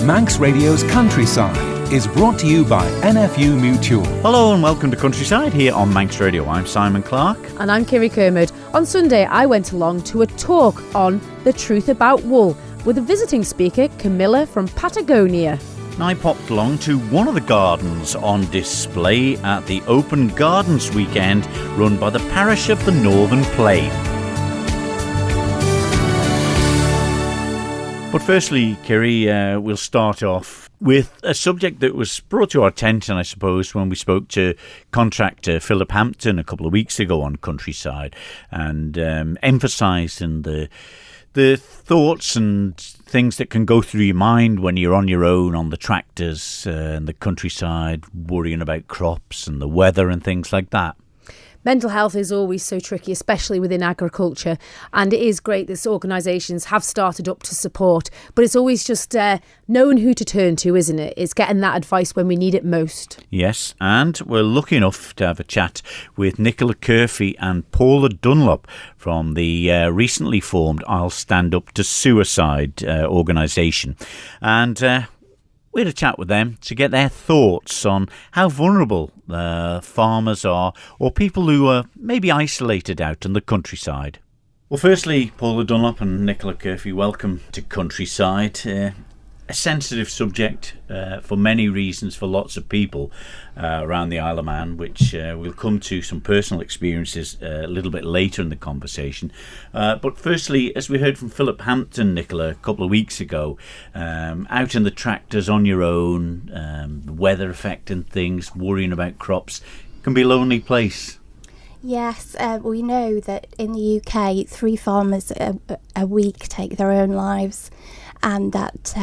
Manx Radio's Countryside is brought to you by NFU Mutual. Hello and welcome to Countryside here on Manx Radio. I'm Simon Clark. And I'm Kirree. On Sunday, I went along to a talk on the truth about wool with a visiting speaker, Camilla from Patagonia. I popped along to one of the gardens on display at the Open Gardens weekend run by the parish of the Northern Plain. But firstly, Kirree, we'll start off with a subject that was brought to our attention, I suppose, when we spoke to contractor Philip Hampton a couple of weeks ago on Countryside, and emphasising the thoughts and things that can go through your mind when you're on your own on the tractors and the countryside, worrying about crops and the weather and things like that. Mental health is always so tricky, especially within agriculture, and it is great that organisations have started up to support, but it's always just knowing who to turn to, isn't it? It's getting that advice when we need it most. Yes, and we're lucky enough to have a chat with Nicola, Curphey and Paula Dunlop from the recently formed I'll Stand Up to Suicide organisation. And we had a chat with them to get their thoughts on how vulnerable farmers are, or people who are maybe isolated out in the countryside. Well, firstly, Paula Dunlop and Nicola Curphey, welcome to Countryside. A sensitive subject for many reasons for lots of people around the Isle of Man, which we'll come to some personal experiences a little bit later in the conversation. But firstly, as we heard from Philip Hampton, Nicola, a couple of weeks ago, out in the tractors on your own, the weather affecting things, worrying about crops, can be a lonely place. Yes, we know that in the UK, 3 farmers a week take their own lives, and that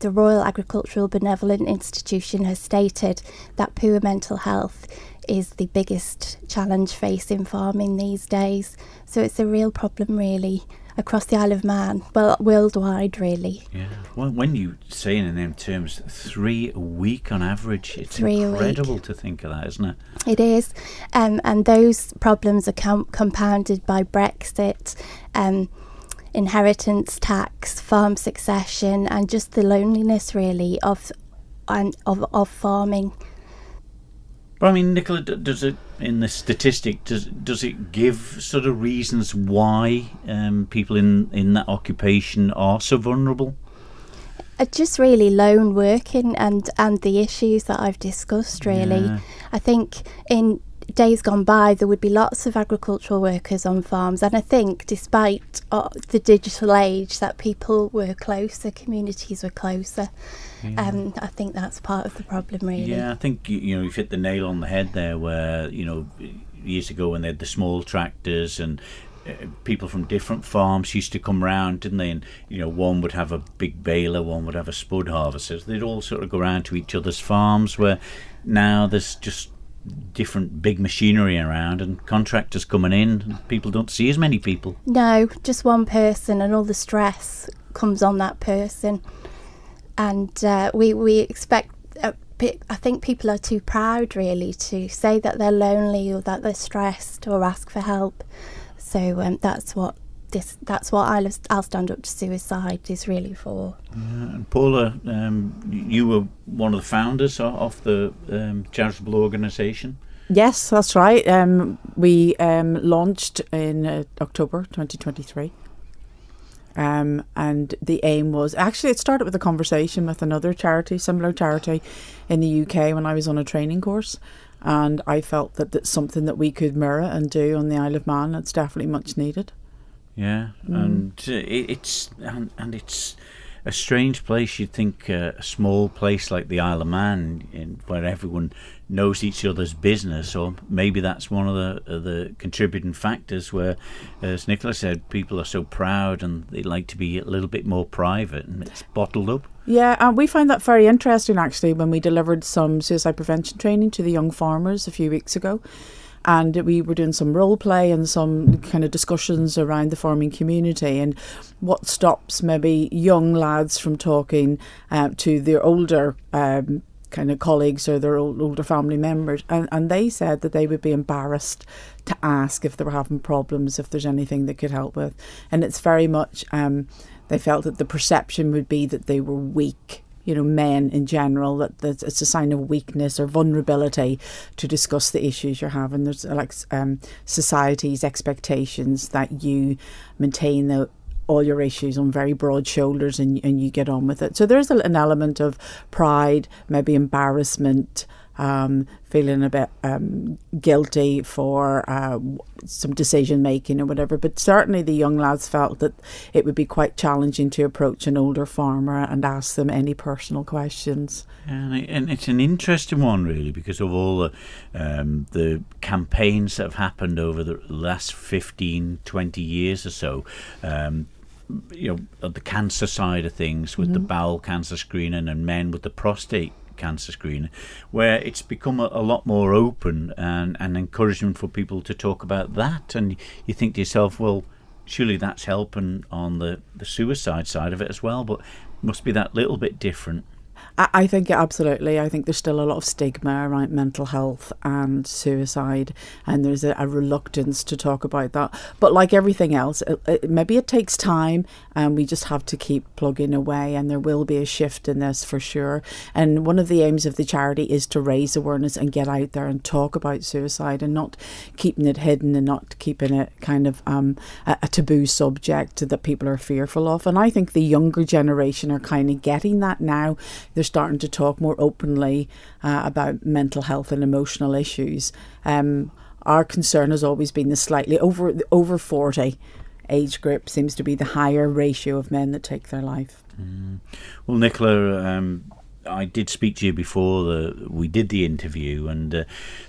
the Royal Agricultural Benevolent Institution has stated that poor mental health is the biggest challenge facing farming these days. So it's a real problem, really, across the Isle of Man, well, worldwide, really. Yeah, well, when you say it in them terms, 3 a week on average, it's 3 incredible to think of that, isn't it? It is, and those problems are compounded by Brexit, inheritance tax, farm succession, and just the loneliness, really, of farming. But I mean, Nicola, does it, in the statistic, does it give sort of reasons why people in that occupation are so vulnerable? Just really lone working and the issues that I've discussed, really. Yeah. I think in days gone by there would be lots of agricultural workers on farms, and I think despite the digital age that people were closer, communities were closer. Yeah. I think that's part of the problem, really. Yeah, I think you've hit the nail on the head there, where years ago when they had the small tractors and people from different farms used to come round, didn't they? And one would have a big baler, one would have a spud harvester. They'd all sort of go round to each other's farms, where now there's just different big machinery around and contractors coming in, and people don't see as many people. No, just one person, and all the stress comes on that person. And we expect, I think people are too proud, really, to say that they're lonely or that they're stressed or ask for help. So that's what I'll Stand Up to Suicide is really for. And Paula, you were one of the founders of the charitable organisation. Yes, that's right. We launched in October 2023. And the aim was, actually it started with a conversation with another charity, similar charity in the UK, when I was on a training course, and I felt that that's something that we could mirror and do on the Isle of Man. It's definitely much needed. Yeah, and it's a strange place. You'd think a small place like the Isle of Man, where everyone knows each other's business, or maybe that's one of the contributing factors where, as Nicola said, people are so proud and they like to be a little bit more private, and it's bottled up. Yeah, and we found that very interesting, actually, when we delivered some suicide prevention training to the young farmers a few weeks ago. And we were doing some role play and some kind of discussions around the farming community and what stops maybe young lads from talking to their older kind of colleagues or their older family members. And they said that they would be embarrassed to ask if they were having problems, if there's anything they could help with. And it's very much, they felt that the perception would be that they were weak men in general, that it's a sign of weakness or vulnerability to discuss the issues you're having. There's society's expectations that you maintain all your issues on very broad shoulders and you get on with it. So there's an element of pride, maybe embarrassment, feeling a bit guilty for some decision making or whatever. But certainly the young lads felt that it would be quite challenging to approach an older farmer and ask them any personal questions. And it's an interesting one, really, because of all the campaigns that have happened over the last 15, 20 years or so. The cancer side of things with the bowel cancer screening and men with the prostate cancer screening, where it's become a lot more open and encouragement for people to talk about that. And you think to yourself, well, surely that's helping on the suicide side of it as well, but must be that little bit different. I think absolutely. I think there's still a lot of stigma around mental health and suicide, and there's a reluctance to talk about that. But like everything else, maybe it takes time, and we just have to keep plugging away, and there will be a shift in this for sure. And one of the aims of the charity is to raise awareness and get out there and talk about suicide, and not keeping it hidden and not keeping it kind of a taboo subject that people are fearful of. And I think the younger generation are kind of getting that now. They're starting to talk more openly about mental health and emotional issues. Our concern has always been the slightly over 40 age group seems to be the higher ratio of men that take their life. Well, Nicola, I did speak to you before we did the interview, and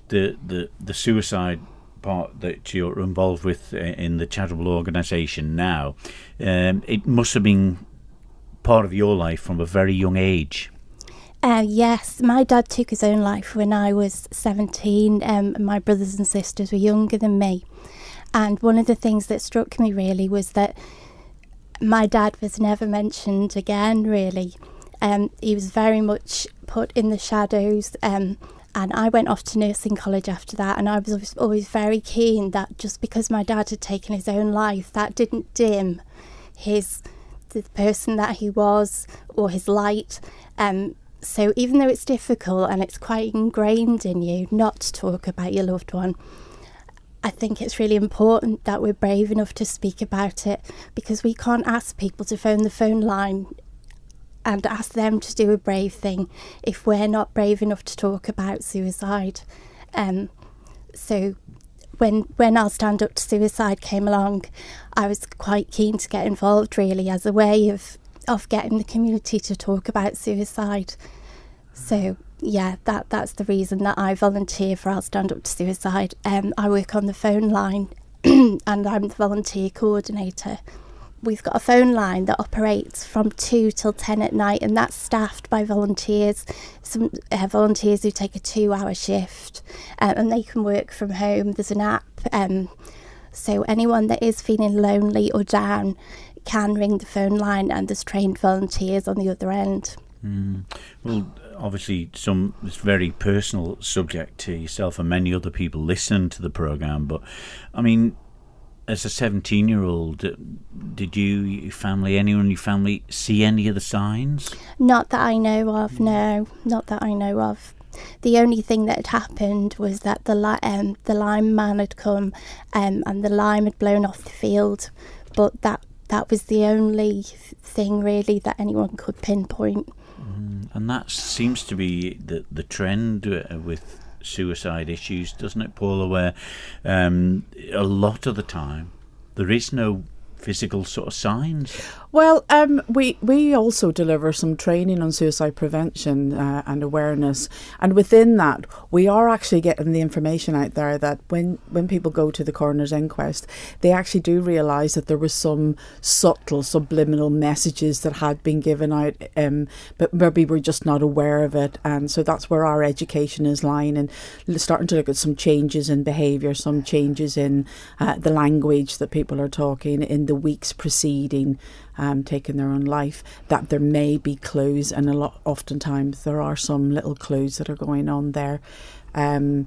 the suicide part that you're involved with in the charitable organisation now, it must have been part of your life from a very young age. Yes, my dad took his own life when I was 17. My brothers and sisters were younger than me. And one of the things that struck me really was that my dad was never mentioned again, really. He was very much put in the shadows. And I went off to nursing college after that. And I was always very keen that just because my dad had taken his own life, that didn't dim the person that he was or his light. So even though it's difficult and it's quite ingrained in you not to talk about your loved one, I think it's really important that we're brave enough to speak about it, because we can't ask people to phone the phone line and ask them to do a brave thing if we're not brave enough to talk about suicide. So when I'll Stand Up to Suicide came along, I was quite keen to get involved, really, as a way of getting the community to talk about suicide. So yeah, that's the reason that I volunteer for I'll Stand Up to Suicide. I work on the phone line and I'm the volunteer coordinator. We've got a phone line that operates from 2 till 10 at night, and that's staffed by volunteers. Some volunteers who take a 2-hour shift, and they can work from home. There's an app, so anyone that is feeling lonely or down can ring the phone line, and there's trained volunteers on the other end. Well, obviously it's very personal subject to yourself and many other people listening to the programme, but I mean, as a 17-year-old, did anyone in your family see any of the signs? Not that I know of, no. Not that I know of. The only thing that had happened was that the lime man had come and the lime had blown off the field. But that was the only thing, really, that anyone could pinpoint. And that seems to be the trend with suicide issues, doesn't it, Paula, where a lot of the time there is no physical sort of signs? Well, we also deliver some training on suicide prevention and awareness, and within that we are actually getting the information out there that when people go to the coroner's inquest, they actually do realise that there was some subtle subliminal messages that had been given out, but maybe we're just not aware of it. And so that's where our education is lying, and starting to look at some changes in behaviour, some changes in the language that people are talking in the weeks preceding taking their own life, that there may be clues, and oftentimes there are some little clues that are going on there. And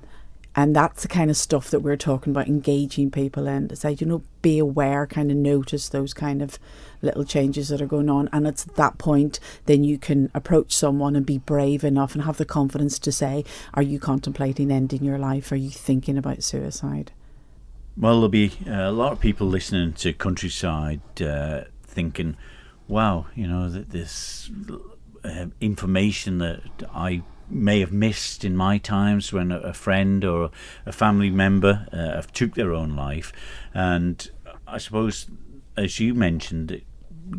And that's the kind of stuff that we're talking about, engaging people in, to say, be aware, kind of notice those kind of little changes that are going on. And it's at that point, then you can approach someone and be brave enough and have the confidence to say, are you contemplating ending your life? Are you thinking about suicide? Well, there'll be a lot of people listening to Countryside thinking, wow, that this information that I may have missed in my times when a friend or a family member took their own life. And I suppose, as you mentioned,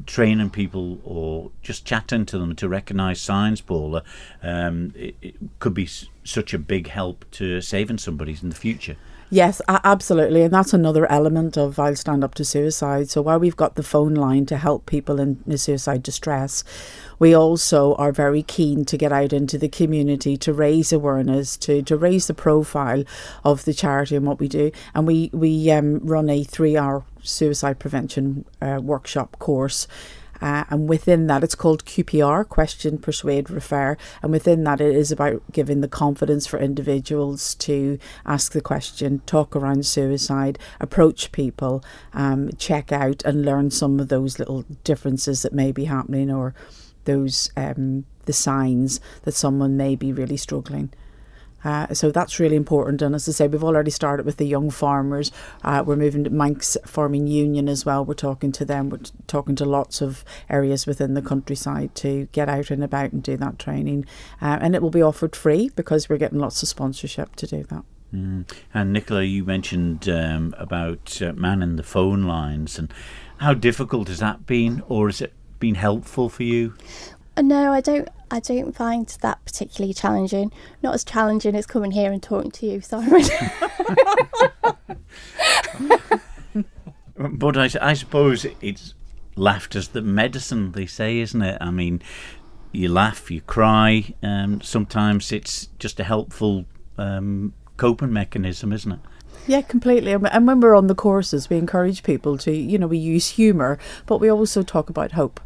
training people or just chatting to them to recognise signs, Paula, it could be such a big help to saving somebody in the future. Yes, absolutely. And that's another element of I'll Stand Up to Suicide. So while we've got the phone line to help people in suicide distress, we also are very keen to get out into the community to raise awareness, to raise the profile of the charity and what we do. And we run a 3-hour suicide prevention workshop course. And within that, it's called QPR, Question, Persuade, Refer. And within that, it is about giving the confidence for individuals to ask the question, talk around suicide, approach people, check out and learn some of those little differences that may be happening, or those the signs that someone may be really struggling. So that's really important. And as I say, we've already started with the young farmers. We're moving to Manx Farming Union as well. We're talking to them. We're talking to lots of areas within the countryside to get out and about and do that training. And it will be offered free because we're getting lots of sponsorship to do that. And Nicola, you mentioned about manning the phone lines. And how difficult has that been, or has it been helpful for you? No, I don't find that particularly challenging. Not as challenging as coming here and talking to you, Simon. But I suppose it's laughter's the medicine, they say, isn't it? I mean, you laugh, you cry, and sometimes it's just a helpful coping mechanism, isn't it? Yeah, completely. And when we're on the courses, we encourage people to, we use humour, but we also talk about hope.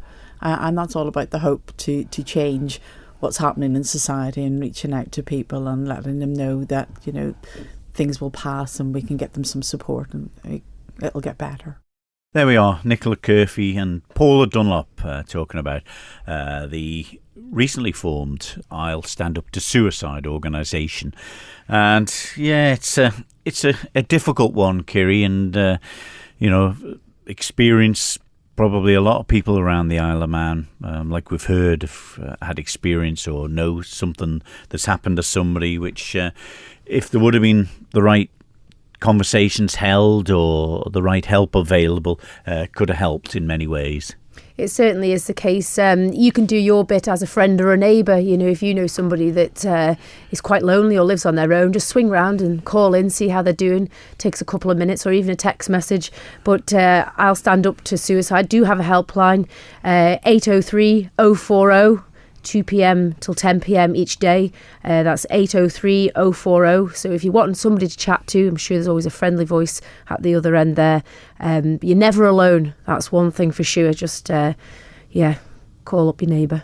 And that's all about the hope to change what's happening in society and reaching out to people and letting them know that, things will pass and we can get them some support and it'll get better. There we are, Nicola Curphey and Paula Dunlop talking about the recently formed I'll Stand Up to Suicide organisation. And yeah, it's a difficult one, Kirree, and experience. Probably a lot of people around the Isle of Man, like we've heard, have had experience or know something that's happened to somebody, which if there would have been the right conversations held or the right help available, could have helped in many ways. It certainly is the case. You can do your bit as a friend or a neighbour. If you know somebody that is quite lonely or lives on their own, just swing round and call in, see how they're doing. Takes a couple of minutes or even a text message. But I'll Stand Up to Suicide do have a helpline, 803 040. 2 p.m. till 10 p.m. each day. That's 803 040. So if you want somebody to chat to, I'm sure there's always a friendly voice at the other end there. You're never alone. That's one thing for sure. Just, call up your neighbour.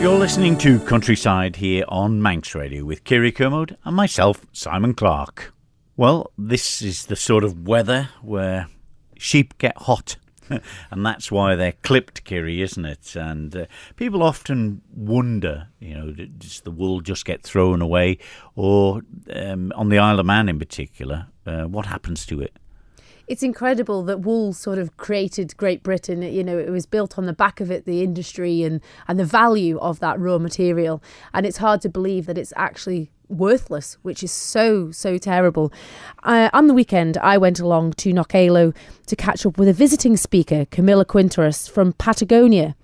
You're listening to Countryside here on Manx Radio with Kirree Kermode and myself, Simon Clark. Well, this is the sort of weather where sheep get hot. And that's why they're clipped, Kirree, isn't it? And people often wonder, does the wool just get thrown away? Or on the Isle of Man in particular, what happens to it? It's incredible that wool sort of created Great Britain. It was built on the back of it, the industry and the value of that raw material. And it's hard to believe that it's actually worthless, which is so terrible. On the weekend, I went along to Nicola to catch up with a visiting speaker, Camilla Quinteros from Patagonia.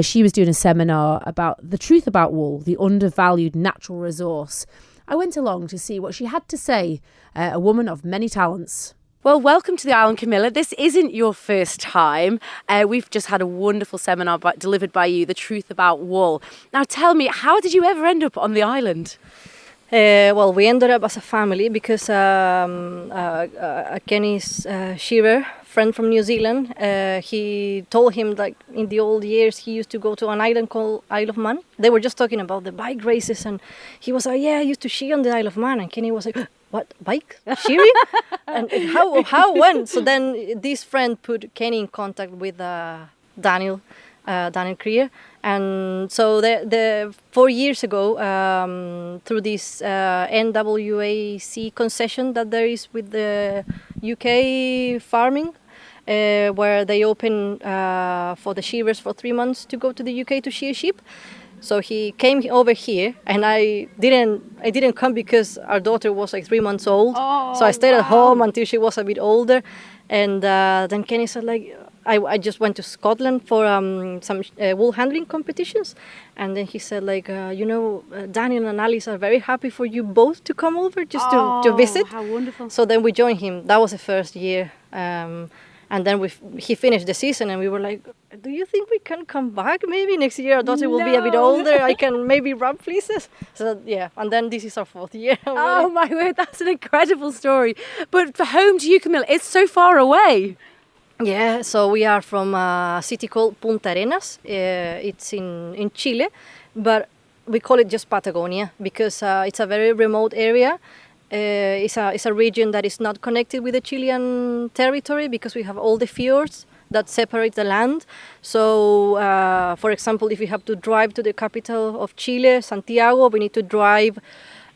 She was doing a seminar about the truth about wool, the undervalued natural resource. I went along to see what she had to say, a woman of many talents. Well, welcome to the island, Camilla. This isn't your first time. We've just had a wonderful seminar delivered by you, The Truth About Wool. Now tell me, how did you ever end up on the island? Well, we ended up as a family because Kenny's shearer friend from New Zealand, he told him like in the old years he used to go to an island called Isle of Man. They were just talking about the bike races, and he was like, yeah, I used to shear on the Isle of Man. And Kenny was like, what, bike? Shearing? and how, when? So then this friend put Kenny in contact with Daniel Kirree. And so the 4 years ago, through this NWAC concession that there is with the UK farming, where they open for the shearers for 3 months to go to the UK to shear sheep. So he came over here, and I didn't come because our daughter was like 3 months old. So I stayed at home until she was a bit older, and then Kenny said like, I just went to Scotland for some wool handling competitions, and then he said like, Daniel and Alice are very happy for you both to come over just to visit. How wonderful. So then we joined him. That was the first year. And then he finished the season, and we were like, do you think we can come back maybe next year? Our daughter will be a bit older. I can maybe rub fleeces. So yeah, and then this is our 4th year. Oh my word, that's an incredible story. But for home to you, Camilla, it's so far away. Yeah, so we are from a city called Punta Arenas. It's in Chile, but we call it just Patagonia because it's a very remote area. It's a region that is not connected with the Chilean territory because we have all the fjords that separate the land. So, for example, if we have to drive to the capital of Chile, Santiago, we need to drive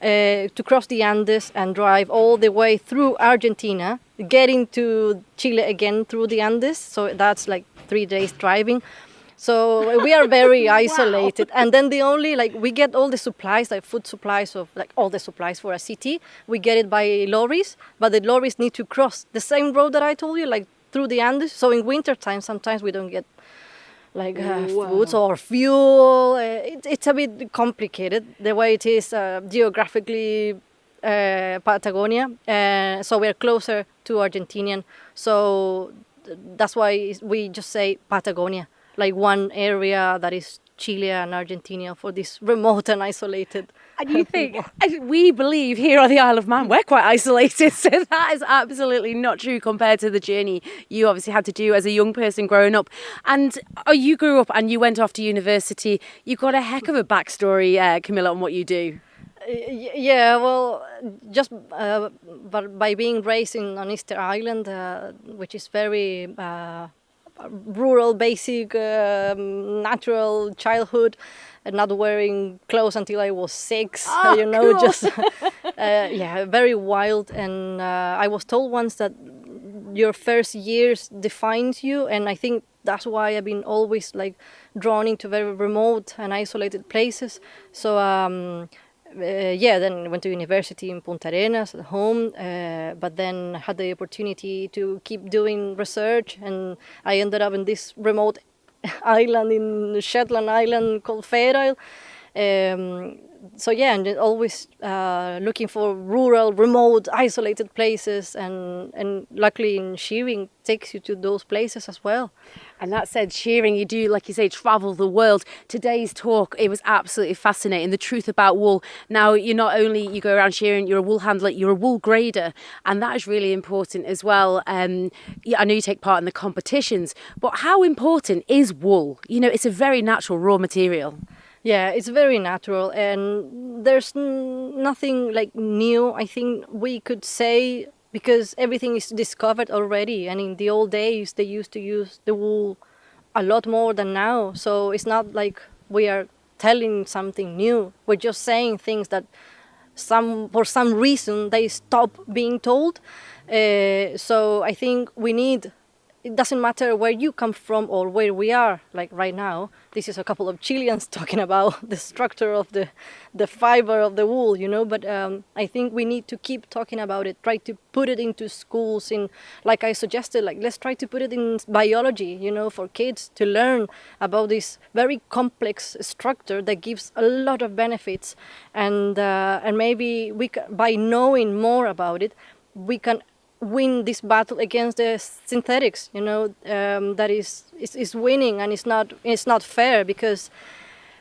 to cross the Andes and drive all the way through Argentina, getting to Chile again through the Andes. So that's like 3 days driving. So we are very isolated. And then we get all the supplies, like food supplies, all the supplies for a city. We get it by lorries, but the lorries need to cross the same road that I told you, like through the Andes. So in wintertime, sometimes we don't get foods or fuel. It's a bit complicated the way it is geographically, Patagonia. So we're closer to Argentinian. So that's why we just say Patagonia, like one area that is Chile and Argentina for this remote and isolated. And you think, we believe here on the Isle of Man, we're quite isolated. So that is absolutely not true compared to the journey you obviously had to do as a young person growing up. And you grew up and you went off to university. You've got a heck of a backstory, Camilla, on what you do. Yeah, well, just but by being raised on Easter Island, which is very rural, basic, natural childhood, and not wearing clothes until I was 6. Cool. Just very wild. And I was told once that your first years defines you, and I think that's why I've been always like drawn into very remote and isolated places. So then I went to university in Punta Arenas at home, but then I had the opportunity to keep doing research, and I ended up in this remote island in Shetland Island called Fair Isle. And always looking for rural, remote, isolated places, and luckily in shearing takes you to those places as well. And that said, shearing, you do, like you say, travel the world. Today's talk, it was absolutely fascinating. The truth about wool. Now, you're not only, you go around shearing, you're a wool handler, you're a wool grader. And that is really important as well. I know you take part in the competitions, but how important is wool? It's a very natural raw material. Yeah, it's very natural, and there's nothing like new, I think we could say, because everything is discovered already. And in the old days, they used to use the wool a lot more than now. So it's not like we are telling something new. We're just saying things that for some reason they stop being told. So I think it doesn't matter where you come from or where we are, like right now. This is a couple of Chileans talking about the structure of the fiber of the wool, but I think we need to keep talking about it, try to put it into schools, like I suggested, let's try to put it in biology, for kids to learn about this very complex structure that gives a lot of benefits, and maybe by knowing more about it, we can win this battle against the synthetics, that is winning, and it's not fair, because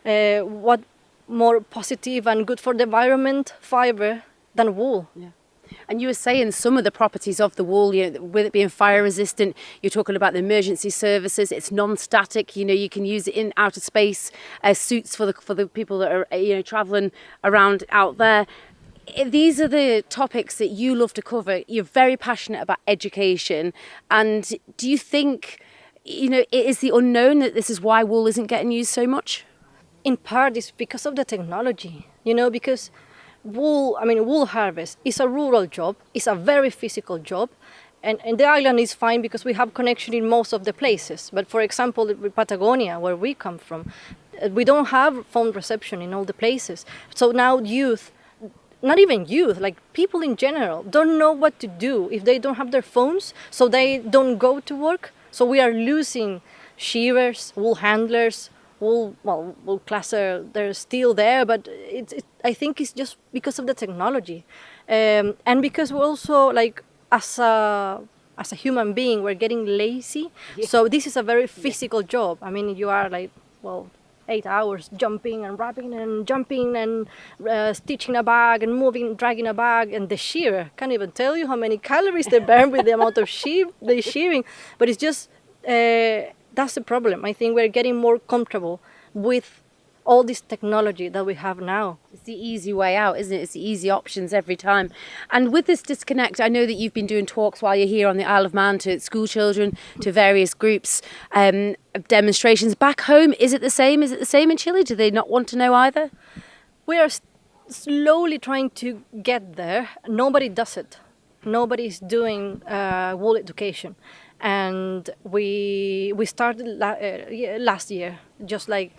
what more positive and good for the environment fiber than wool. Yeah. And you were saying some of the properties of the wool, with it being fire resistant, you're talking about the emergency services, it's non-static, you can use it in outer space as suits for the people that are, travelling around out there. These are the topics that you love to cover. You're very passionate about education. And do you think, it is the unknown that this is why wool isn't getting used so much? In part, it's because of the technology, because wool harvest is a rural job, it's a very physical job, and the island is fine because we have connection in most of the places. But for example, in Patagonia, where we come from, we don't have phone reception in all the places. So now youth, not even youth, like people in general, don't know what to do if they don't have their phones, so they don't go to work. So we are losing shearers, wool handlers, wool classer, they're still there, but I think it's just because of the technology, and because we're also as a human being, we're getting lazy. Yeah. So this is a very physical job. You are 8 hours jumping and wrapping and jumping and stitching a bag and moving, dragging a bag, and the shearer can't even tell you how many calories they burn with the amount of they're shearing. But it's just that's the problem. I think we're getting more comfortable with all this technology that we have now. It's the easy way out, isn't it? It's the easy options every time. And with this disconnect, I know that you've been doing talks while you're here on the Isle of Man to school children, to various groups, demonstrations. Back home, is it the same? Is it the same in Chile? Do they not want to know either? We are slowly trying to get there. Nobody does it. Nobody's doing wool education. And we started last year, just like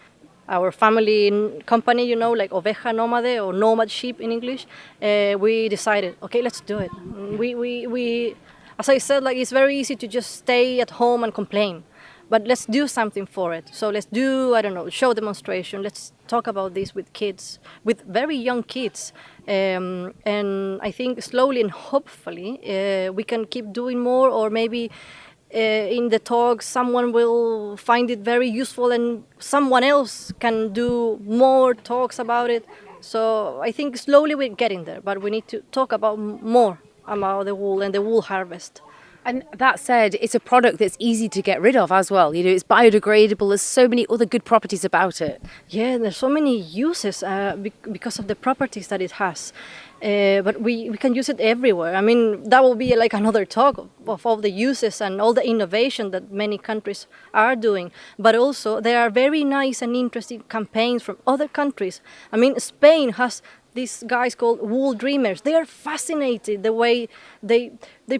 our family company, like Oveja Nómade or Nomad Sheep in English. We decided, okay, let's do it. We as I said, it's very easy to just stay at home and complain, but let's do something for it. So let's do, show demonstration. Let's talk about this with kids, with very young kids. And I think slowly and hopefully we can keep doing more, or maybe in the talks someone will find it very useful and someone else can do more talks about it. So I think slowly we're getting there, but we need to talk about more about the wool and the wool harvest. And that said, it's a product that's easy to get rid of as well. It's biodegradable. There's so many other good properties about it. Yeah, there's so many uses because of the properties that it has. But we can use it everywhere. That will be another talk of all the uses and all the innovation that many countries are doing. But also there are very nice and interesting campaigns from other countries. Spain has these guys called Wool Dreamers. They are fascinated the way they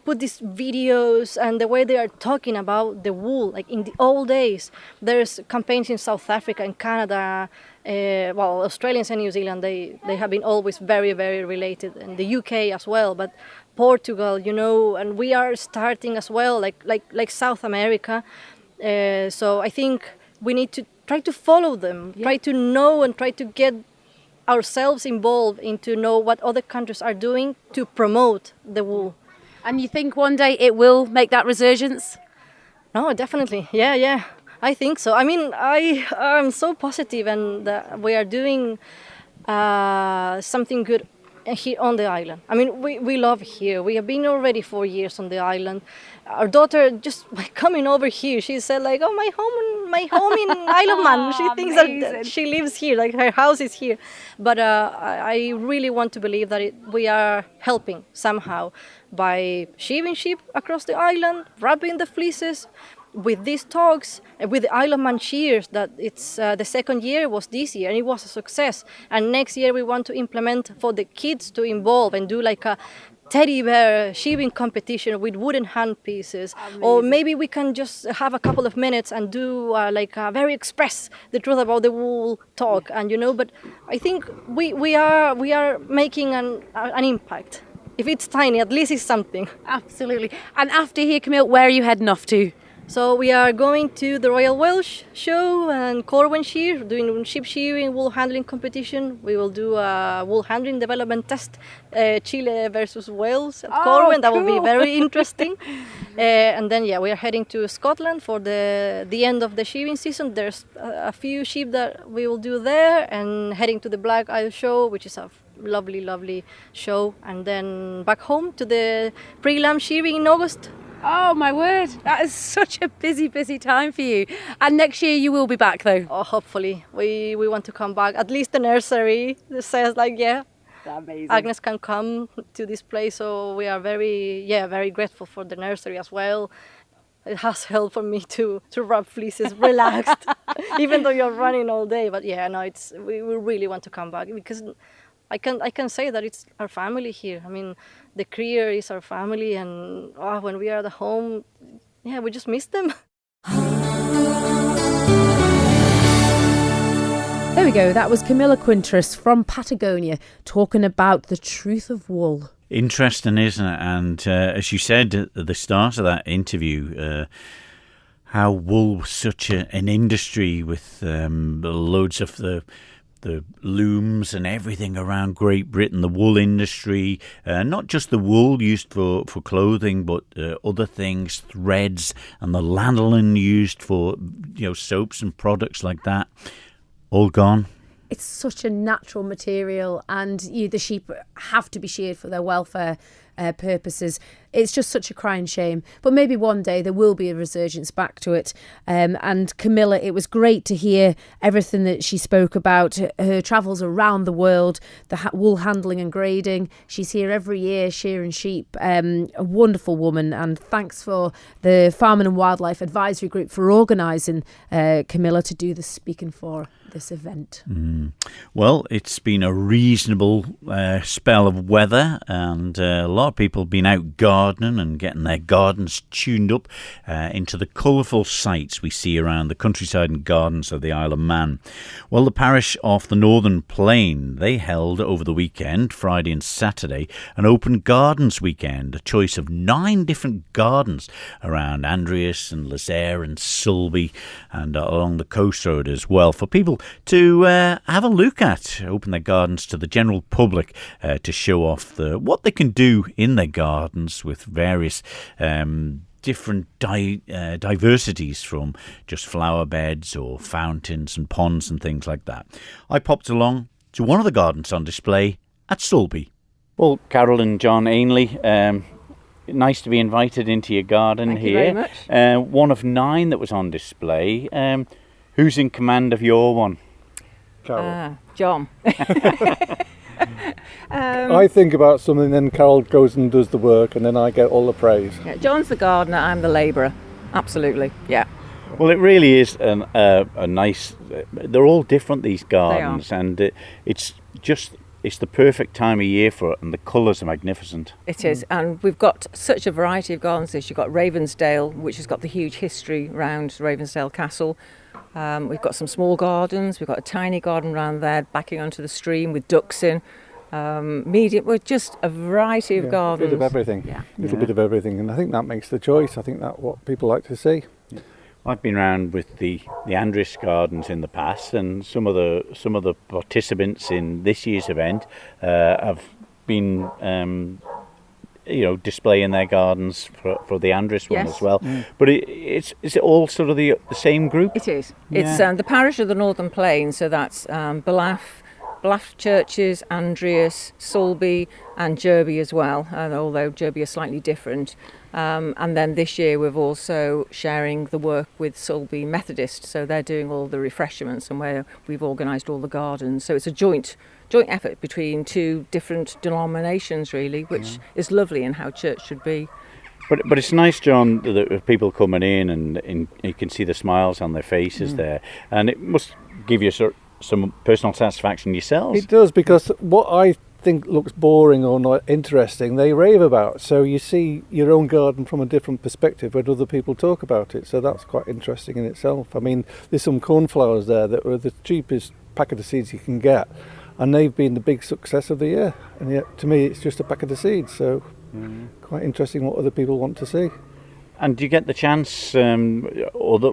put these videos and the way they are talking about the wool. In the old days, there's campaigns in South Africa and Canada. Australians and New Zealand, they have been always very, very related, and the UK as well, but Portugal, and we are starting as well, like South America. So I think we need to try to follow them, try to know and try to get ourselves involved into know what other countries are doing to promote the wool. And you think one day it will make that resurgence? No, definitely. Yeah. I think so. I'm so positive, and we are doing something good here on the island. We love here. We have been already 4 years on the island. Our daughter just coming over here, she said oh, my home in Isle of Man. She thinks that she lives here, her house is here. But I really want to believe that we are helping somehow by shearing sheep across the island, wrapping the fleeces. With these talks, with the Isle of Man shears, that it's the second year was this year, and it was a success. And next year we want to implement for the kids to involve and do a teddy bear shearing competition with wooden hand pieces. Amazing. Or maybe we can just have a couple of minutes and do very express the truth about the wool talk. And but I think we are making an impact. If it's tiny, at least it's something. Absolutely. And after here, Camille, where are you heading off to? So we are going to the Royal Welsh show and Corwen shear, doing sheep shearing, wool handling competition. We will do a wool handling development test, Chile versus Wales at Corwen. That will be very interesting. And then we are heading to Scotland for the end of the shearing season. There's a few sheep that we will do there, and heading to the Black Isle show, which is a lovely show, and then back home to the pre-lamb shearing in August. Oh my word, that is such a busy time for you. And next year you will be back though? Oh, hopefully. We want to come back. At least the nursery says Amazing. Agnes can come to this place, so we are very grateful for the nursery as well. It has helped for me to rub fleeces relaxed, even though you're running all day. But we really want to come back, because I can say that it's our family here. I mean, the Kirree is our family, and when we are at home, we just miss them. There we go. That was Camilla Quintras from Patagonia talking about the truth of wool. Interesting, isn't it? And as you said at the start of that interview, how wool was such an industry with loads of the looms and everything around Great Britain, the wool industry, not just the wool used for clothing, but other things, threads, and the lanolin used for soaps and products like that. All gone. It's such a natural material, and the sheep have to be sheared for their welfare purposes. It's just such a crying shame. But maybe one day there will be a resurgence back to it. And Camilla, it was great to hear everything that she spoke about, her travels around the world, the wool handling and grading. She's here every year shearing sheep. A wonderful woman. And thanks for the Farming and Wildlife Advisory Group for organising Camilla to do the speaking for this event. Well, it's been a reasonable spell of weather, and a lot of people have been out gardening and getting their gardens tuned up into the colourful sights we see around the countryside and gardens of the Isle of Man. Well, the parish of the Northern Plain, they held over the weekend, Friday and Saturday, an open gardens weekend, a choice of 9 different gardens around Andreas and Lazaire and Sulby, and along the coast road as well, for people to have a look at, open their gardens to the general public to show off what they can do in their gardens with various different diversities, from just flower beds or fountains and ponds and things like that. I popped along to one of the gardens on display at Sulby. Well, Carol and John Ainley, nice to be invited into your garden. Thank here. You very much. One of 9 that was on display. Who's in command of your one? Carol. John. I think about something, then Carol goes and does the work, and then I get all the praise. Yeah, John's the gardener, I'm the labourer. Absolutely, yeah. Well, it really is a nice... They're all different, these gardens, and it's the perfect time of year for it, and the colours are magnificent. It is, and we've got such a variety of gardens. You've got Ravensdale, which has got the huge history around Ravensdale Castle. We've got some small gardens. We've got a tiny garden around there, backing onto the stream with ducks in. Medium, with just a variety of gardens. A bit of everything. Yeah. A little bit of everything, and I think that makes the choice. I think that's what people like to see. I've been around with the Andreas Gardens in the past, and some of the participants in this year's event have been displaying their gardens for the Andreas one as well. But is it all sort of the same group? It is. It's the parish of the Northern Plain, so that's Blaff Churches, Andreas, Sulby and Kirree as well, although Kirree are slightly different. And then this year we're also sharing the work with Sulby Methodist, so they're doing all the refreshments and where we've organised all the gardens. So it's a joint effort between 2 different denominations, really, which is lovely and how church should be. But it's nice, John, that people coming in and you can see the smiles on their faces there, and it must give you some personal satisfaction yourselves. It does, because what I think looks boring or not interesting, they rave about. So you see your own garden from a different perspective when other people talk about it. So that's quite interesting in itself. I mean, there's some cornflowers there that were the cheapest packet of seeds you can get, and they've been the big success of the year. And yet, to me, it's just a packet of seeds. So quite interesting what other people want to see. And do you get the chance, other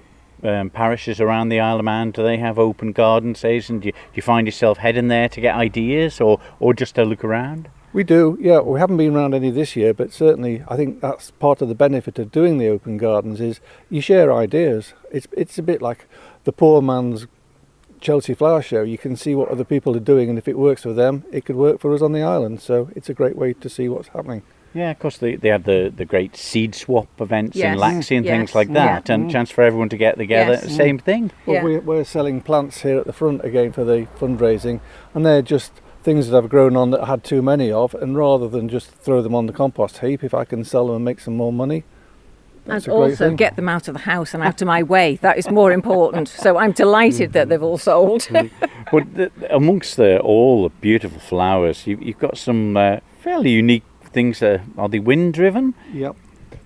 parishes around the Isle of Man, do they have open garden days, and do you find yourself heading there to get ideas or just to look around? We do, yeah. We haven't been around any this year, but certainly I think that's part of the benefit of doing the open gardens is you share ideas. It's a bit like the poor man's Chelsea Flower Show. You can see what other people are doing, and if it works for them, it could work for us on the island. So it's a great way to see what's happening. Yeah, of course, they had the great seed swap events in Yes. Laxey and Yes. things like that, and chance for everyone to get together. Yes. Same thing. Well, Yeah. we're selling plants here at the front again for the fundraising, and they're just things that I've grown on that I had too many of, and rather than just throw them on the compost heap, if I can sell them and make some more money, that's And a great also thing. get them out of the house and out of my way. That is more important. So I'm delighted that they've all sold. But amongst all the beautiful flowers, you've got some fairly unique things. Are they wind driven? Yep.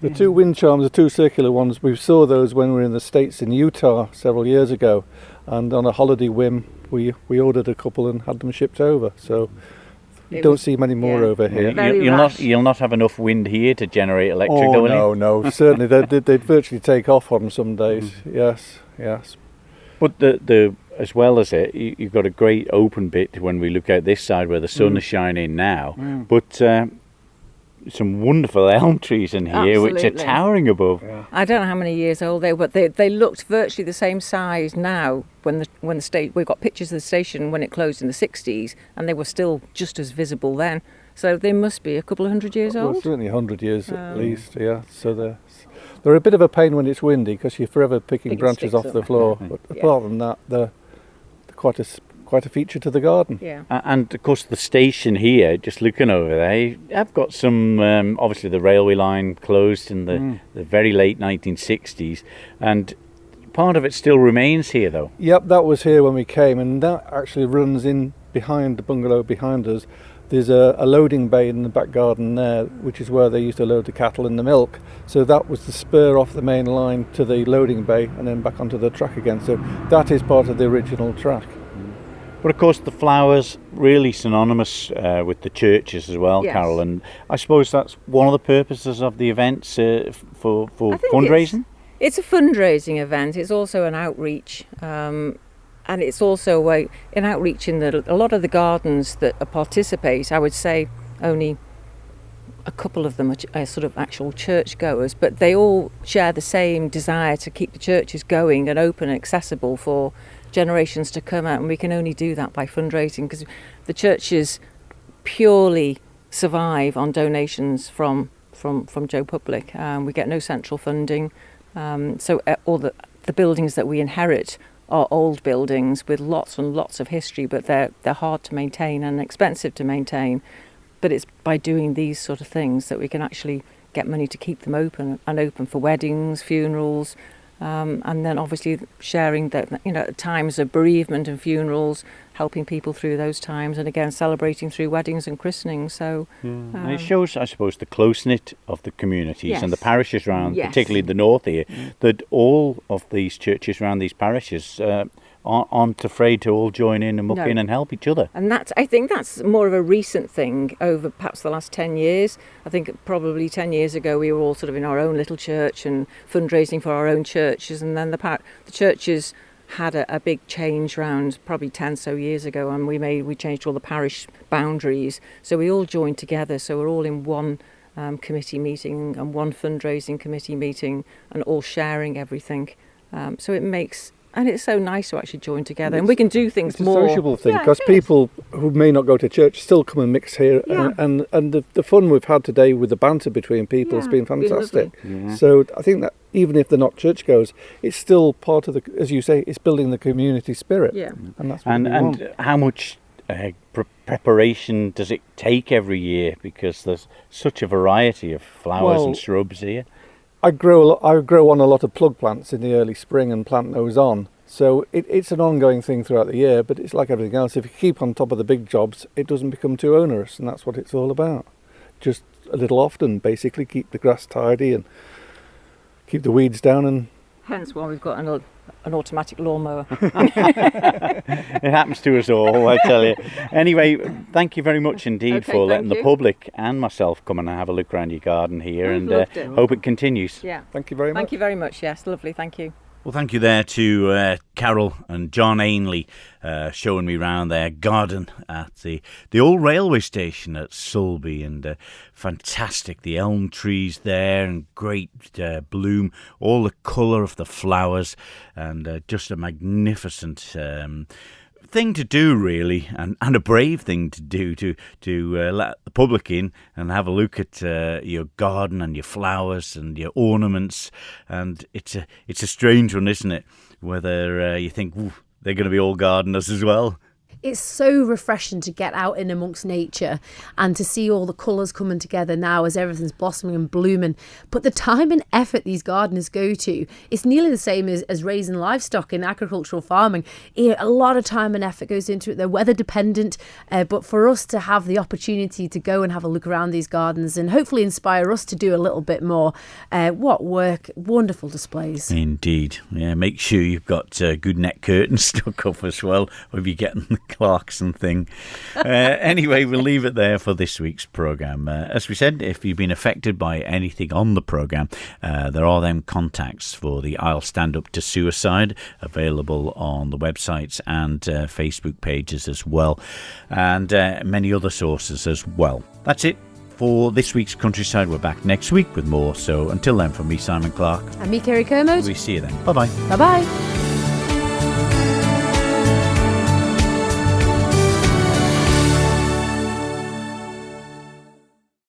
The two wind charms, the two circular ones, we saw those when we were in the States in Utah several years ago, and on a holiday whim we ordered a couple and had them shipped over. So you It don't was- see many more yeah. over here. Very You'll rash. not have enough wind here to generate electric, Oh will you? no, certainly they'd virtually take off on some days. Yes. But the as well as it, you've got a great open bit when we look out this side where the sun is shining now. But some wonderful elm trees in here which are Absolutely. towering above. I don't know how many years old they were, but they looked virtually the same size now when the state we've got pictures of the station when it closed in the 60s, and they were still just as visible then. So they must be a couple of 100 years Well, old. certainly 100 years at least. Yeah. So they're a bit of a pain when it's windy because you're forever picking Picking branches sticks off the up. floor. But Yeah. apart from that, they're quite a feature to the garden. Yeah. And of course the station here, just looking over there, I've got some, obviously the railway line closed in the very late 1960s, and part of it still remains here though. Yep, that was here when we came, and that actually runs in behind the bungalow behind us. There's a loading bay in the back garden there, which is where they used to load the cattle and the milk. So that was the spur off the main line to the loading bay and then back onto the track again. So that is part of the original track. But of course the flowers really synonymous with the churches as well, Yes. Carol, and I suppose that's one of the purposes of the events for I think fundraising. It's a fundraising event. It's also an outreach, and it's also an outreach in that a lot of the gardens that participate, I would say only a couple of them are sort of actual church goers, but they all share the same desire to keep the churches going and open and accessible for generations to come out, and we can only do that by fundraising because the churches purely survive on donations from Joe Public. We get no central funding, so all the buildings that we inherit are old buildings with lots and lots of history, but they're hard to maintain and expensive to maintain. But it's by doing these sort of things that we can actually get money to keep them open and open for weddings, funerals, and then obviously sharing that, times of bereavement and funerals, helping people through those times, and again celebrating through weddings and christenings. So And it shows, I suppose, the close-knit of the communities and the Yes. parishes around, Yes. particularly the north here, that all of these churches around these parishes aren't afraid to all join in and muck No. in and help each other. And I think that's more of a recent thing over perhaps the last 10 years. I think probably 10 years ago we were all sort of in our own little church and fundraising for our own churches, and then the churches had a big change round probably 10 so years ago, and we changed all the parish boundaries, so we all joined together, so we're all in one committee meeting and one fundraising committee meeting and all sharing everything. So it makes... And it's so nice to actually join together, and we can do things It's a more. sociable thing Yeah, because it is. people who may not go to church still come and mix here, Yeah. and the fun we've had today with the banter between people has Yeah, been it's been fantastic. lovely. So I think that even if they're not churchgoers, it's still part of the, as you say, it's building the community spirit. Yeah. And that's what we want. And how much preparation does it take every year? Because there's such a variety of flowers Well, and shrubs here. I grow on a lot of plug plants in the early spring and plant those on. So it's an ongoing thing throughout the year, but it's like everything else. If you keep on top of the big jobs, it doesn't become too onerous, and that's what it's all about. Just a little often, basically, keep the grass tidy and keep the weeds down. And Hence why we've got an automatic lawnmower. It happens to us all, I tell you. Anyway, thank you very much indeed Okay, for letting thank the you. public and myself come and have a look around your garden here, I've and loved it. hope it continues. Yeah. thank you very much. Thank you very much. Yes, lovely. Thank you. Well, thank you there to Carol and John Ainley showing me around their garden at the old railway station at Sulby, and fantastic, the elm trees there and great bloom, all the colour of the flowers, and just a magnificent thing to do, really, and a brave thing to do, to let the public in and have a look at your garden and your flowers and your ornaments. And it's a strange one, isn't it? Whether you think they're going to be all gardeners as well. It's so refreshing to get out in amongst nature and to see all the colours coming together now as everything's blossoming and blooming. But the time and effort these gardeners go to, it's nearly the same as raising livestock in agricultural farming. A lot of time and effort goes into it. They're weather dependent, but for us to have the opportunity to go and have a look around these gardens and hopefully inspire us to do a little bit more, what work, wonderful displays. Indeed. Yeah, make sure you've got good net curtains stuck up as well, or if you're getting the Clarkson thing. Anyway, we'll leave it there for this week's programme. As we said, if you've been affected by anything on the programme, there are them contacts for the I'll Stand Up to Suicide available on the websites and Facebook pages as well, and many other sources as well. That's it for this week's Countryside. We're back next week with more. So until then, from me, Simon Clark. And me, Kirree Kermode. We see you then. Bye-bye. Bye-bye.